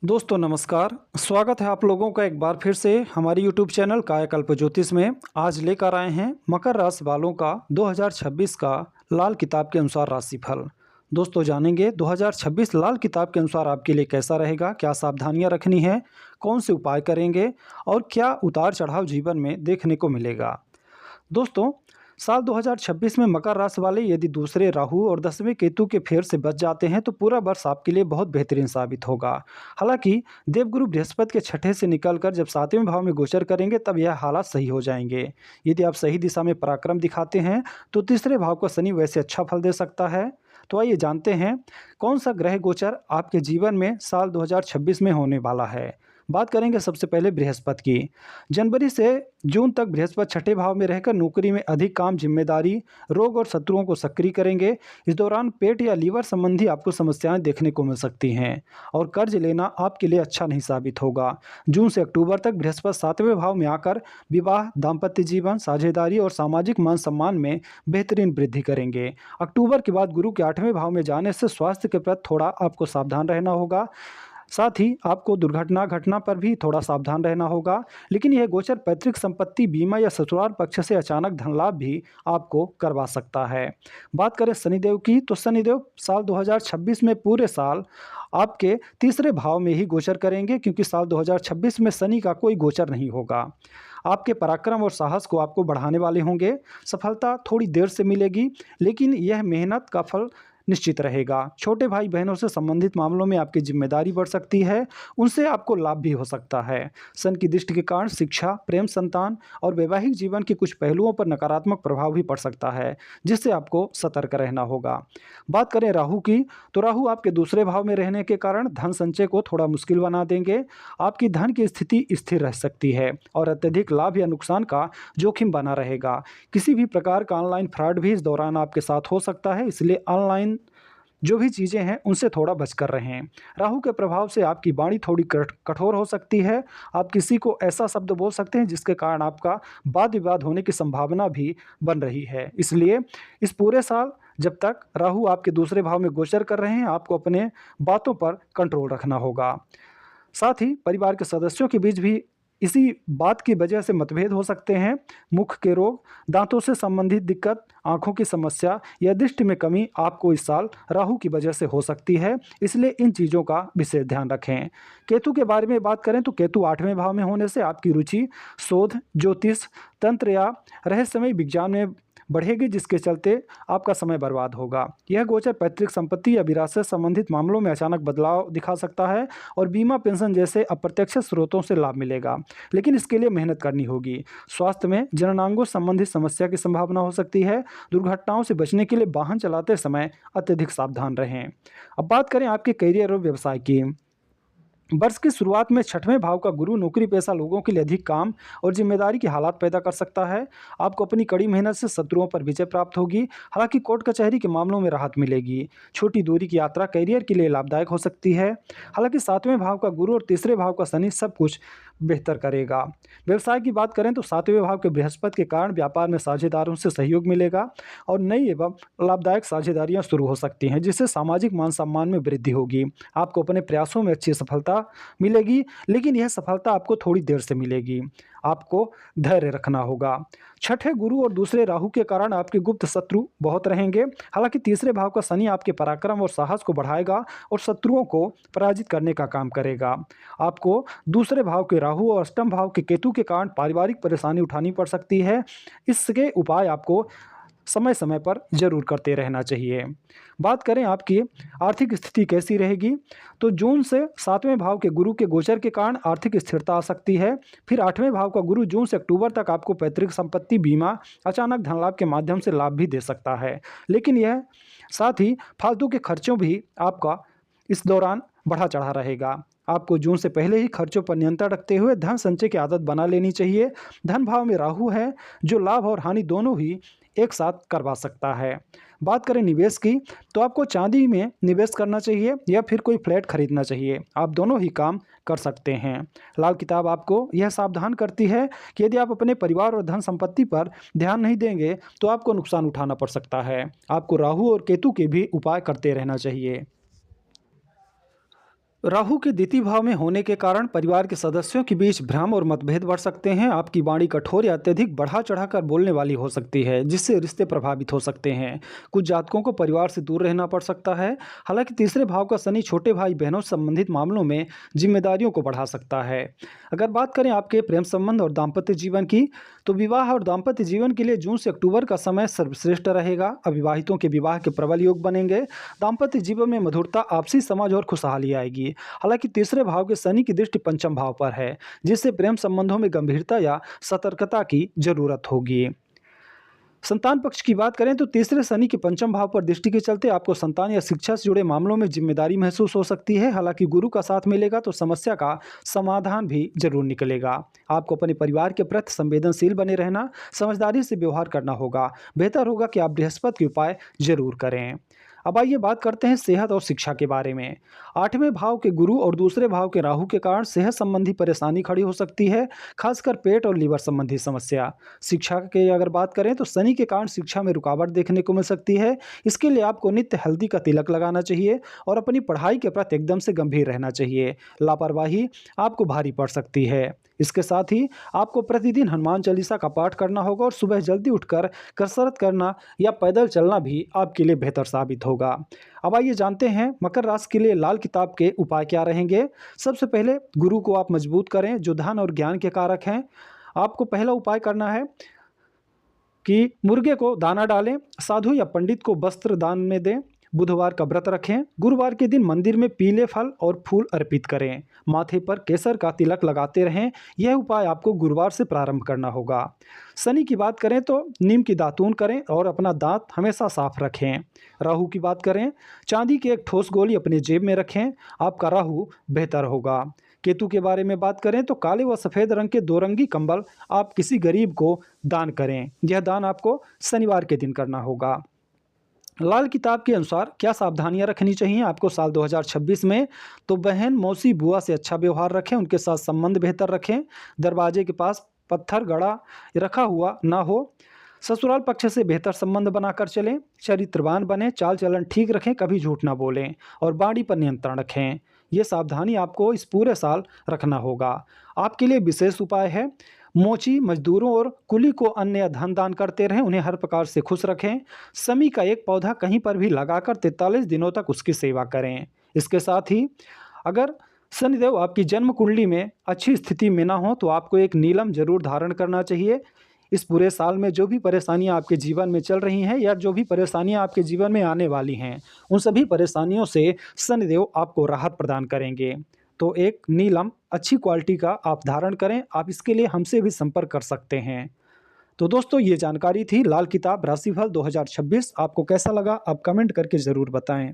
दोस्तों नमस्कार। स्वागत है आप लोगों का एक बार फिर से हमारे YouTube चैनल कायाकल्प ज्योतिष में। आज लेकर आए हैं मकर राशि वालों का 2026 का लाल किताब के अनुसार राशिफल। दोस्तों जानेंगे 2026 लाल किताब के अनुसार आपके लिए कैसा रहेगा, क्या सावधानियां रखनी है, कौन से उपाय करेंगे और क्या उतार चढ़ाव जीवन में देखने को मिलेगा। दोस्तों साल 2026 में मकर राशि वाले यदि दूसरे राहु और 10वें केतु के फेर से बच जाते हैं तो पूरा वर्ष आपके लिए बहुत बेहतरीन साबित होगा। हालांकि देवगुरु बृहस्पति के छठे से निकलकर जब 7वें भाव में गोचर करेंगे तब यह हालात सही हो जाएंगे। यदि आप सही दिशा में पराक्रम दिखाते हैं तो तीसरे भाव का शनि वैसे अच्छा फल दे सकता है। तो आइए जानते हैं कौन सा ग्रह गोचर आपके जीवन में साल 2026 में होने वाला है। बात करेंगे सबसे पहले बृहस्पति की। जनवरी से जून तक बृहस्पति छठे भाव में रहकर नौकरी में अधिक काम, जिम्मेदारी, रोग और शत्रुओं को सक्रिय करेंगे। इस दौरान पेट या लीवर संबंधी आपको समस्याएं देखने को मिल सकती हैं और कर्ज लेना आपके लिए अच्छा नहीं साबित होगा। जून से अक्टूबर तक बृहस्पति 7वें भाव में आकर विवाह, दाम्पत्य जीवन, साझेदारी और सामाजिक मान सम्मान में बेहतरीन वृद्धि करेंगे। अक्टूबर के बाद गुरु के 8वें भाव में जाने से स्वास्थ्य के प्रति थोड़ा आपको सावधान रहना होगा। साथ ही आपको दुर्घटना घटना पर भी थोड़ा सावधान रहना होगा। लेकिन यह गोचर पैतृक संपत्ति, बीमा या ससुराल पक्ष से अचानक धन लाभ भी आपको करवा सकता है। बात करें शनिदेव की तो शनिदेव साल 2026 में पूरे साल आपके तीसरे भाव में ही गोचर करेंगे, क्योंकि साल 2026 में शनि का कोई गोचर नहीं होगा। आपके पराक्रम और साहस को आपको बढ़ाने वाले होंगे। सफलता थोड़ी देर से मिलेगी, लेकिन यह मेहनत का फल निश्चित रहेगा। छोटे भाई बहनों से संबंधित मामलों में आपकी जिम्मेदारी बढ़ सकती है, उनसे आपको लाभ भी हो सकता है। सन की दृष्टि के कारण शिक्षा, प्रेम, संतान और वैवाहिक जीवन के कुछ पहलुओं पर नकारात्मक प्रभाव भी पड़ सकता है, जिससे आपको सतर्क रहना होगा। बात करें राहु की तो राहु आपके दूसरे भाव में रहने के कारण धन संचय को थोड़ा मुश्किल बना देंगे। आपकी धन की स्थिति स्थिर रह सकती है और अत्यधिक लाभ या नुकसान का जोखिम बना रहेगा। किसी भी प्रकार का ऑनलाइन फ्रॉड भी इस दौरान आपके साथ हो सकता है, इसलिए ऑनलाइन जो भी चीज़ें हैं उनसे थोड़ा बचकर रहें। राहु के प्रभाव से आपकी वाणी थोड़ी कठोर हो सकती है। आप किसी को ऐसा शब्द बोल सकते हैं जिसके कारण आपका वाद विवाद होने की संभावना भी बन रही है। इसलिए इस पूरे साल जब तक राहु आपके दूसरे भाव में गोचर कर रहे हैं, आपको अपने बातों पर कंट्रोल रखना होगा। साथ ही परिवार के सदस्यों के बीच भी इसी बात की वजह से मतभेद हो सकते हैं। मुख के रोग, दांतों से संबंधित दिक्कत, आंखों की समस्या या दृष्टि में कमी आपको इस साल राहु की वजह से हो सकती है, इसलिए इन चीज़ों का विशेष ध्यान रखें। केतु के बारे में बात करें तो केतु 8वें भाव में होने से आपकी रुचि शोध, ज्योतिष, तंत्र या रहस्यमय विज्ञान में बढ़ेगी, जिसके चलते आपका समय बर्बाद होगा। यह गोचर पैतृक संपत्ति या विरासत संबंधित मामलों में अचानक बदलाव दिखा सकता है और बीमा, पेंशन जैसे अप्रत्यक्ष स्रोतों से लाभ मिलेगा, लेकिन इसके लिए मेहनत करनी होगी। स्वास्थ्य में जननांगों संबंधित समस्या की संभावना हो सकती है। दुर्घटनाओं से बचने के लिए वाहन चलाते समय अत्यधिक सावधान रहें। अब बात करें आपके करियर और व्यवसाय की। वर्ष की शुरुआत में 6वें भाव का गुरु नौकरी पेशा लोगों के लिए अधिक काम और जिम्मेदारी के हालात पैदा कर सकता है। आपको अपनी कड़ी मेहनत से शत्रुओं पर विजय प्राप्त होगी। हालांकि कोर्ट कचहरी के मामलों में राहत मिलेगी। छोटी दूरी की यात्रा करियर के लिए लाभदायक हो सकती है। हालांकि 7वें भाव का गुरु और तीसरे भाव का शनि सब कुछ बेहतर करेगा। व्यवसाय की बात करें तो 7वें भाव के बृहस्पति के कारण व्यापार में साझेदारों से सहयोग मिलेगा और नई एवं लाभदायक साझेदारियां शुरू हो सकती हैं, जिससे सामाजिक मान सम्मान में वृद्धि होगी। आपको अपने प्रयासों में अच्छी सफलता मिलेगी, लेकिन यह सफलता आपको थोड़ी देर से मिलेगी। आपको धैर्य रखना होगा। छठे गुरु और दूसरे राहु के कारण आपके गुप्त शत्रु बहुत रहेंगे। हालांकि तीसरे भाव का शनि आपके पराक्रम और साहस को बढ़ाएगा और शत्रुओं को पराजित करने का काम करेगा। आपको दूसरे भाव के राहु और अष्टम भाव के केतु के कारण पारिवारिक परेशानी उठानी पड़ सकती है। इसके उपाय आपको समय समय पर जरूर करते रहना चाहिए। बात करें आपकी आर्थिक स्थिति कैसी रहेगी तो जून से 7वें भाव के गुरु के गोचर के कारण आर्थिक स्थिरता आ सकती है। फिर 8वें भाव का गुरु जून से अक्टूबर तक आपको पैतृक संपत्ति, बीमा, अचानक धन लाभ के माध्यम से लाभ भी दे सकता है, लेकिन यह साथ ही फालतू के खर्चों भी आपका इस दौरान बढ़ा चढ़ा रहेगा। आपको जून से पहले ही खर्चों पर नियंत्रण रखते हुए धन संचय की आदत बना लेनी चाहिए। धन भाव में राहु है जो लाभ और हानि दोनों ही एक साथ करवा सकता है। बात करें निवेश की तो आपको चांदी में निवेश करना चाहिए या फिर कोई फ्लैट खरीदना चाहिए। आप दोनों ही काम कर सकते हैं। लाल किताब आपको यह सावधान करती है कि यदि आप अपने परिवार और धन संपत्ति पर ध्यान नहीं देंगे तो आपको नुकसान उठाना पड़ सकता है। आपको राहु और केतु के भी उपाय करते रहना चाहिए। राहु के द्वितीय भाव में होने के कारण परिवार के सदस्यों के बीच भ्रम और मतभेद बढ़ सकते हैं। आपकी वाणी कठोर या अत्यधिक बढ़ा चढ़ाकर बोलने वाली हो सकती है, जिससे रिश्ते प्रभावित हो सकते हैं। कुछ जातकों को परिवार से दूर रहना पड़ सकता है। हालांकि तीसरे भाव का शनि छोटे भाई बहनों से संबंधित मामलों में जिम्मेदारियों को बढ़ा सकता है। अगर बात करें आपके प्रेम संबंध और दाम्पत्य जीवन की, तो विवाह और दाम्पत्य जीवन के लिए जून से अक्टूबर का समय सर्वश्रेष्ठ रहेगा। अविवाहितों के विवाह के प्रबल योग बनेंगे। दाम्पत्य जीवन में मधुरता, आपसी समझ और खुशहाली आएगी। हालांकि तीसरे भाव के शनि की दृष्टि पंचम भाव पर है, जिससे प्रेम संबंधों में गंभीरता या सतर्कता की जरूरत होगी। संतान पक्ष की बात करें तो तीसरे शनि के पंचम भाव पर दृष्टि के चलते आपको संतान या शिक्षा से जुड़े मामलों में जिम्मेदारी महसूस हो सकती है। हालांकि गुरु का साथ मिलेगा तो समस्या का समाधान भी जरूर निकलेगा। आपको अपने परिवार के प्रति संवेदनशील बने रहना, समझदारी से व्यवहार करना होगा। बेहतर होगा कि आप बृहस्पति के उपाय जरूर करें। अब आइए बात करते हैं सेहत और शिक्षा के बारे में। आठवें भाव के गुरु और दूसरे भाव के राहु के कारण सेहत संबंधी परेशानी खड़ी हो सकती है, खासकर पेट और लीवर संबंधी समस्या। शिक्षा के अगर बात करें तो शनि के कारण शिक्षा में रुकावट देखने को मिल सकती है। इसके लिए आपको नित्य हल्दी का तिलक लगाना चाहिए और अपनी पढ़ाई के प्रति एकदम से गंभीर रहना चाहिए। लापरवाही आपको भारी पड़ सकती है। इसके साथ ही आपको प्रतिदिन हनुमान चालीसा का पाठ करना होगा और सुबह जल्दी उठकर कसरत करना या पैदल चलना भी आपके लिए बेहतर साबित होगा। अब आइए जानते हैं मकर राशि के लिए लाल किताब के उपाय क्या रहेंगे। सबसे पहले गुरु को आप मजबूत करें, जो धन और ज्ञान के कारक हैं। आपको पहला उपाय करना है कि मुर्गे को दाना डालें, साधु या पंडित को वस्त्र दान में दें, बुधवार का व्रत रखें, गुरुवार के दिन मंदिर में पीले फल और फूल अर्पित करें, माथे पर केसर का तिलक लगाते रहें। यह उपाय आपको गुरुवार से प्रारंभ करना होगा। शनि की बात करें तो नीम की दातून करें और अपना दांत हमेशा साफ रखें। राहु की बात करें, चांदी की एक ठोस गोली अपने जेब में रखें, आपका राहु बेहतर होगा। केतु के बारे में बात करें तो काले व सफ़ेद रंग के 2 रंगी कंबल आप किसी गरीब को दान करें। यह दान आपको शनिवार के दिन करना होगा। लाल किताब के अनुसार क्या सावधानियां रखनी चाहिए आपको साल 2026 में, तो बहन, मौसी, बुआ से अच्छा व्यवहार रखें, उनके साथ संबंध बेहतर रखें, दरवाजे के पास पत्थर गड़ा रखा हुआ ना हो, ससुराल पक्ष से बेहतर संबंध बनाकर चलें, चरित्रवान बने, चाल चलन ठीक रखें, कभी झूठ ना बोलें और वाणी पर नियंत्रण रखें। ये सावधानी आपको इस पूरे साल रखना होगा। आपके लिए विशेष उपाय है, मोची, मजदूरों और कुली को अन्न या धन दान करते रहें, उन्हें हर प्रकार से खुश रखें। समी का एक पौधा कहीं पर भी लगाकर 43 दिनों तक उसकी सेवा करें। इसके साथ ही अगर शनिदेव आपकी जन्म कुंडली में अच्छी स्थिति में ना हो तो आपको एक नीलम जरूर धारण करना चाहिए। इस पूरे साल में जो भी परेशानियां आपके जीवन में चल रही हैं या जो भी परेशानियां आपके जीवन में आने वाली हैं, उन सभी परेशानियों से शनिदेव आपको राहत प्रदान करेंगे। तो एक नीलम अच्छी क्वालिटी का आप धारण करें। आप इसके लिए हमसे भी संपर्क कर सकते हैं। तो दोस्तों, ये जानकारी थी लाल किताब राशिफल 2026। आपको कैसा लगा आप कमेंट करके ज़रूर बताएं।